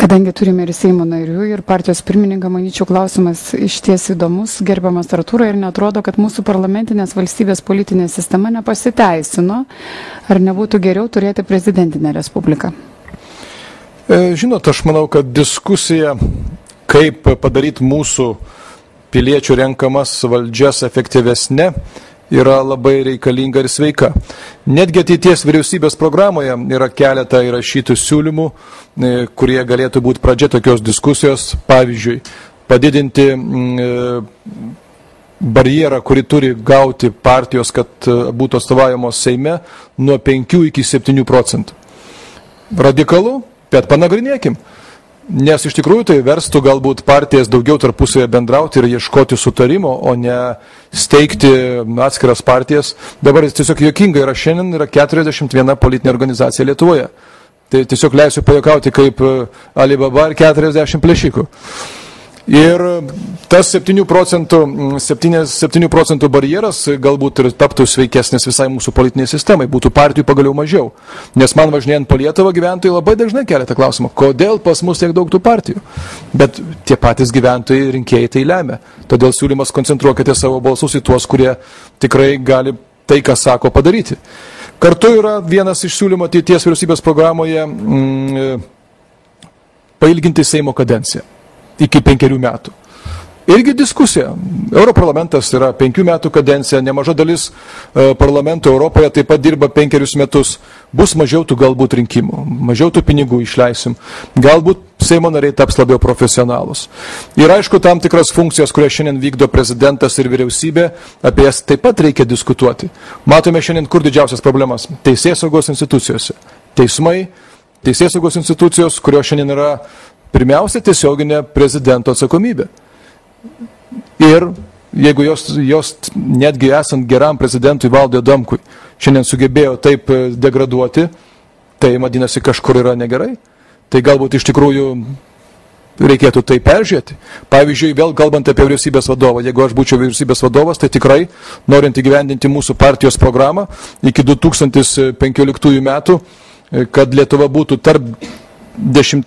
Kadangi turime ir Seimo narių, ir partijos pirmininką, manyčiau, klausimas išties įdomus, gerbiamas Artūrai, ir netrodo, kad mūsų parlamentinės valstybės politinė sistema nepasiteisino. Ar nebūtų geriau turėti prezidentinę respubliką? Žinot, aš manau, kad diskusija, kaip padaryti mūsų piliečių renkamas valdžias efektyvesnė, yra labai reikalinga ir sveika. Netgi ateities vyriausybės programoje yra keletą įrašytų siūlymų, kurie galėtų būti pradžia tokios diskusijos. Pavyzdžiui, padidinti barjerą, kurį turi gauti partijos, kad būtų atstovaujamos Seime, nuo 5 iki 7%. Radikalu, bet panagrinėkim. Nes iš tikrųjų tai verstų galbūt partijas daugiau tarpusavėje bendrauti ir ieškoti sutarimo, o ne steigti atskiras partijas. Dabar tiesiog juokinga yra, šiandien yra 41 politinė organizacija Lietuvoje. Tai tiesiog leisiu pajuokauti kaip Alibaba ir 40 plėšikų. Ir tas 7% barjeras galbūt ir taptų sveikesnis visai mūsų politiniai sistemai, būtų partijų pagaliau mažiau. Nes man važinėjant po Lietuvą gyventojai labai dažnai kelia tą klausimą, kodėl pas mus tiek daug tų partijų. Bet tie patys gyventojai rinkėjai tai lemia. Todėl siūlymas koncentruokite savo balsus į tuos, kurie tikrai gali tai, ką sako, padaryti. Kartu yra vienas iš siūlymo ateities vyriausybės programoje pailginti Seimo kadenciją iki 5 metų. Irgi diskusija. Europarlamentas yra 5 metų kadencija, nemaža dalis parlamento Europoje taip pat dirba 5 metus. Bus mažiau tų galbūt rinkimų, mažiau tų pinigų išleisim. Galbūt Seimo nariai taps labiau profesionalus. Ir aišku, tam tikras funkcijas, kurias šiandien vykdo prezidentas ir vyriausybė, apie jas taip pat reikia diskutuoti. Matome šiandien, kur didžiausias problemas. Teisėsaugos institucijose. Teismai, teisėsaugos institucijos, kurios šiandien yra pirmiausia tiesioginė prezidento atsakomybė. Ir jeigu jos netgi esant geram prezidentui Valdui Adamkui šiandien sugebėjo taip degraduoti, tai vadinasi kažkur yra negerai. Tai galbūt iš tikrųjų reikėtų tai peržiūrėti. Pavyzdžiui, vėl kalbant apie vyriausybės vadovą, jeigu aš būčiau vyriausybės vadovas, tai tikrai, norint įgyvendinti mūsų partijos programą iki 2015 metų, kad Lietuva būtų tarp 10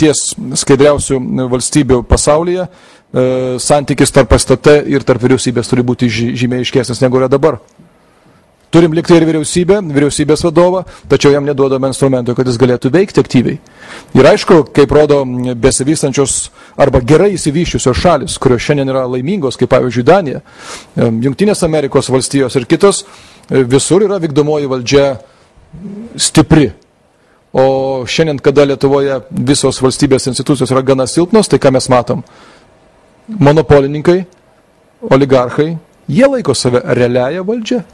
skaidriausių valstybių pasaulyje, santykis tarp STT ir tarp vyriausybės turi būti žymiai aiškesnis negu yra dabar. Turim likti ir vyriausybės vadovą, tačiau jam neduodame instrumento, kad jis galėtų veikti aktyviai. Ir aišku, kaip rodo besivystančios arba gerai įsivyščiusios šalis, kurios šiandien yra laimingos, kaip pavyzdžiui Danija, Jungtinės Amerikos valstijos ir kitos, visur yra vykdomoji valdžia stipri. O šiandien, kada Lietuvoje visos valstybės institucijos yra gana silpnos, tai ką mes matom? Monopolininkai, oligarchai, jie laiko save realiąją valdžią.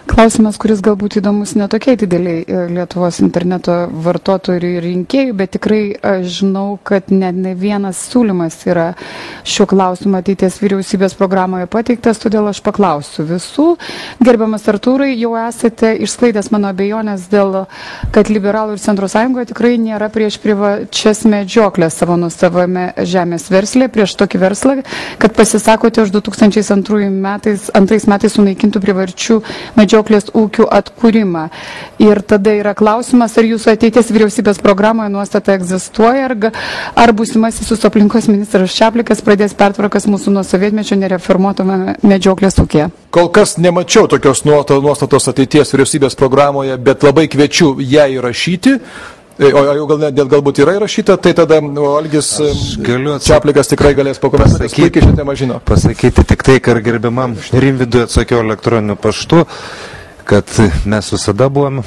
Klausimas, kuris galbūt įdomus netokiai dideliai Lietuvos interneto vartotojų ir rinkėjų, bet tikrai aš žinau, kad net ne vienas siūlymas yra šiuo klausimu ateities vyriausybės programoje pateiktas, todėl aš paklausiu visų. Gerbiamas Artūrai, jau esate išsklaidęs mano abejonės dėl, kad Liberalų ir Centro sąjungoje tikrai nėra prieš privačias medžioklės savo nuosavame žemės verslė, prieš tokį verslą, kad pasisakote už 2002 metais sunaikintų privačių medžioklės ūkių atkūrimą. Ir tada yra klausimas, ar jūsų ateities vyriausybės programoje nuostata egzistuoja, ar būsimasis jūsų aplinkos ministras Čaplikas pradės pertvarkas mūsų nuo sovietmečio nereformuotame medžioklės ūkyje. Kol kas nemačiau tokios nuostatos ateities vyriausybės programoje, bet labai kviečiu ją įrašyti. O jau galbūt yra įrašyta, tai tada Algis Čaplikas tikrai galės pakomentuoti. Puikiai šią temą žino. Pasakyti tik tai, kad gerbiamam Rimvydui atsakiau elektroniniu paštu, kad mes visada buvom,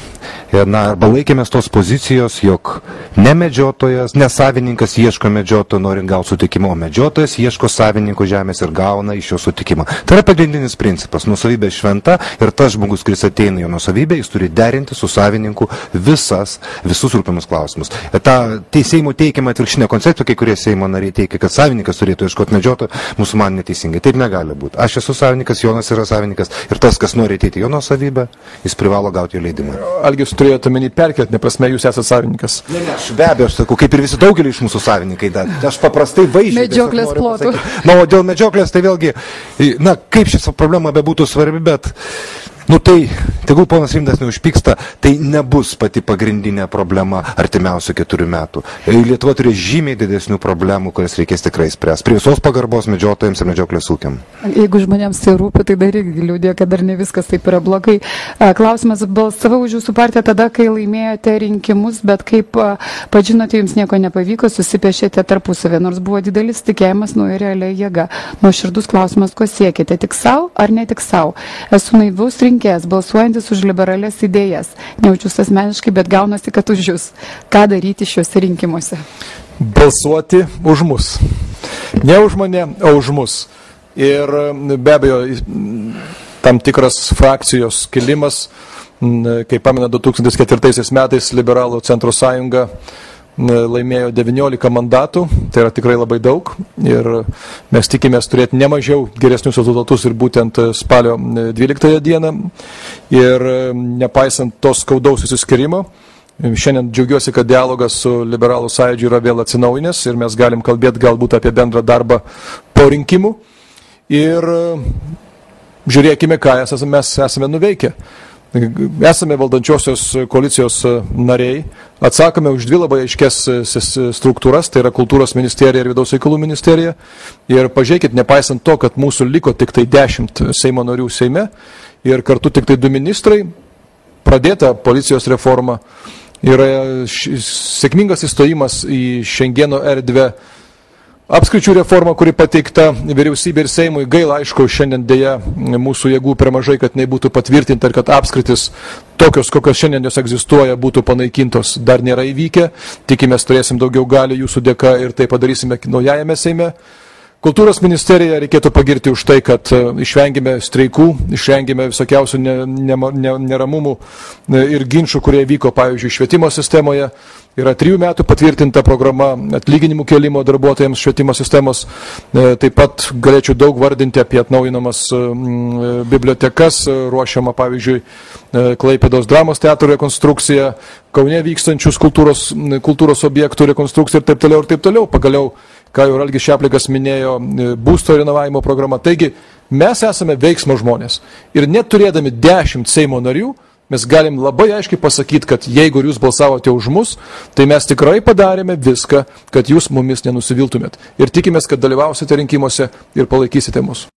arba laikėmės tos pozicijos, jog ne medžiotojas, ne savininkas ieško medžiotojo, norint gauti sutikimą, o medžiotojas ieško savininko žemės ir gauna iš jo sutikimą. Tai yra pagrindinis principas. Nuosavybė šventa ir tas žmogus, kuris ateina jo nuosavybę, jis turi derinti su savininku visus rūpimus klausimus. Ta Seimo teikiama atvirkštinė koncepcija, kai kurie Seimo nariai teikia, kad savininkas turėtų ieškoti medžiotojo, mūsų man neteisingai. Taip negali būti. Aš esu savininkas, Jonas yra savininkas ir tas, kas nori ateiti jo nuosavybę, jis privalo gauti jo leidimą. Algis turėtų menį perkeltinę prasme, jūs esate savininkas. Ne, aš be abejo, aš sakau, kaip ir visi daugelį iš mūsų savininkai. Aš paprastai vaizdžiai. Medžioklės plotų. Na, o dėl medžioklės tai vėlgi, kaip šis problema bebūtų svarbi, bet Nu tai, tegul ponas Rimvydas neužpyksta, tai nebus pati pagrindinė problema artimiausių 4 metų. Lietuva turi žymiai didesnių problemų, kurias reikės tikrai spręs. Prie visos pagarbos medžiotojams ir medžioklės ūkiam. Jeigu žmonėms tai rūpi, tai dar irgi liūdė, kad dar ne viskas taip yra blogai. Klausimas, balsavau už jūsų partiją tada, kai laimėjote rinkimus, bet kaip pažinote, jums nieko nepavyko, susipešėte tarpusavę, nors buvo didelis tikėjimas nauja realia jėga. Nuoširdus klausimas, ko siekite, tik savo ar ne tik savo? Esu naivus rinkėjas, balsuojantis už liberales idėjas. Nejaučiu asmeniškai, bet gaunasi, kad už jūs. Ką daryti šiuose rinkimuose? Balsuoti už mus. Ne už mane, o už mus. Ir be abejo, tam tikras frakcijos kilimas, kaip pamena, 2004 metais Liberalų centro sąjunga laimėjo 19 mandatų, tai yra tikrai labai daug ir mes tikimės turėti nemažiau geresnius rezultatus ir būtent spalio 12 dieną ir nepaisant tos skaudaus įsiskirimo, šiandien džiaugiuosi, kad dialogas su Liberalų sąjūdžiu yra vėl atsinaujinęs ir mes galim kalbėti galbūt apie bendrą darbą po rinkimų ir žiūrėkime, ką mes esame nuveikę. Esame valdančiosios koalicijos nariai, atsakome už 2 labai aiškes struktūras, tai yra kultūros ministerija ir vidaus reikalų ministerija. Ir pažiūrėkit, nepaisant to, kad mūsų liko tik tai 10 Seimo narių Seime ir kartu tik tai 2 ministrai, pradėta policijos reforma, yra sėkmingas įstojimas į Šengeno erdvę, apskričių reforma, kuri pateikta vyriausybė ir Seimui, gaila, aišku, šiandien dėja mūsų jėgų per mažai, kad nebūtų patvirtinta ir kad apskritis tokios, kokios šiandien jos egzistuoja, būtų panaikintos, dar nėra įvykę. Tikimės turėsim daugiau galių jūsų dėka ir tai padarysime naujajame Seime. Kultūros ministerija reikėtų pagirti už tai, kad išvengėme streikų, išvengėme visokiausių neramumų ir ginčių, kurie vyko, pavyzdžiui, švietimo sistemoje. Yra 3 metų patvirtinta programa atlyginimų kėlimo darbuotojams švietimo sistemos. Taip pat galėčiau daug vardinti apie atnaujinamas bibliotekas, ruošiama, pavyzdžiui, Klaipėdos dramos teatro rekonstrukcija, Kaune vykstančius kultūros objektų rekonstrukcija ir taip toliau. Pagaliau, ką jau Algis Šeplikas minėjo, būsto renovavimo programa. Taigi, mes esame veiksmo žmonės. Ir net turėdami 10 Seimo narių, mes galim labai aiškiai pasakyti, kad jeigu jūs balsavote už mus, tai mes tikrai padarėme viską, kad jūs mumis nenusiviltumėt. Ir tikimės, kad dalyvausite rinkimuose ir palaikysite mus.